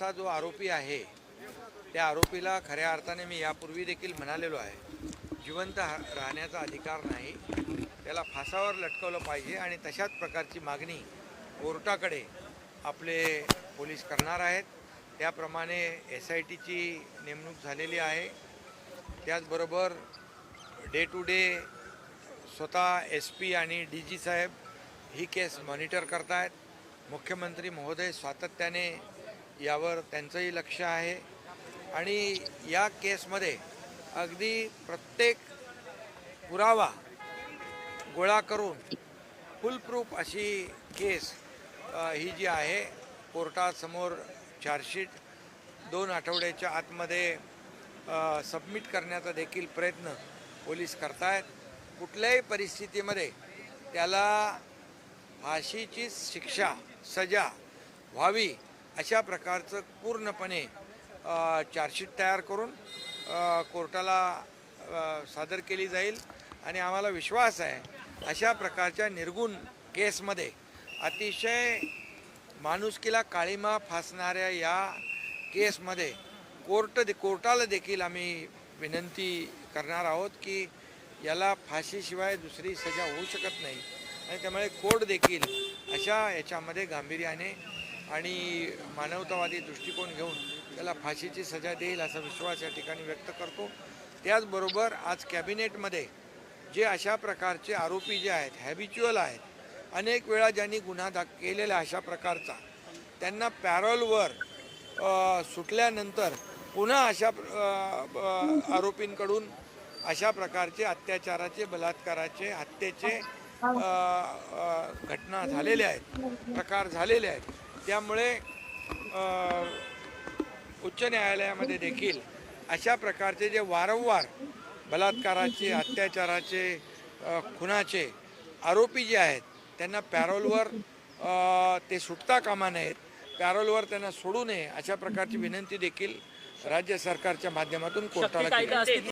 असा जो आरोपी आहे त्या आरोपीला खऱ्या अर्थाने मी यापूर्वी देखील म्हणालेलो आहे, जिवंत राहण्याचा अधिकार नाही, त्याला फासावर लटकवलं पाहिजे आणि तशाच प्रकारची मागणी कोर्टाकडे आपले पोलीस करणार आहेत। त्याप्रमाणे SITची नेमणूक झालेली आहे। त्याचबरोबर डे टू डे स्वतः SP आणि DG साहेब ही केस मॉनिटर करतायत। मुख्यमंत्री महोदय सातत्याने यावर त्यांचंही लक्ष आहे आणि या केसमध्ये अगदी प्रत्येक पुरावा गोळा करून फुल प्रूफ अशी केस ही जी आहे कोर्टासमोर चार्जशीट 2 आठवड्याच्या आतमध्ये सबमिट करण्याचा देखील प्रयत्न पोलीस करतायत। कुठल्याही परिस्थितीमध्ये त्याला फाशीची शिक्षा सजा व्हावी अशा प्रकारचं पूर्णपणे चार्जशीट तयार करून कोर्टाला सादर केली जाईल आणि आम्हाला विश्वास आहे अशा प्रकारच्या निर्गुण केसमध्ये अतिशय माणुसकीला काळीमा फासणाऱ्या या केसमध्ये कोर्टाला देखील आम्ही विनंती करणार आहोत की याला फाशीशिवाय दुसरी सजा होऊ शकत नाही आणि त्यामुळे कोर्ट देखील अशा याच्यामध्ये गांभीर्याने आणि मानवतावादी दृष्टिकोन घेऊन त्याला फाशीची सजा देईल असा विश्वास या ठिकाणी व्यक्त करतो। त्याचबरोबर आज कॅबिनेटमध्ये जे अशा प्रकारचे आरोपी जे आहेत, हॅबिच्युअल आहेत, अनेक वेळा ज्यांनी गुन्हा केलेला अशा प्रकारचा, त्यांना पॅरोलवर सुटल्यानंतर पुन्हा अशा आरोपींकडून अशा प्रकारचे अत्याचाराचे, बलात्काराचे, हत्येचे घटना झालेल्या आहेत, प्रकार झालेले आहेत। त्यामुळे उच्च न्यायालयामध्ये देखील अशा प्रकारचे जे वारंवार बलात्काराचे, अत्याचाराचे, खुनाचे आरोपी जे आहेत त्यांना पॅरोलवर ते सुटता कामा नयेत, पॅरोलवर त्यांना सोडू नये अशा प्रकारची विनंती देखील राज्य सरकारच्या माध्यमातून कोर्टाला केली।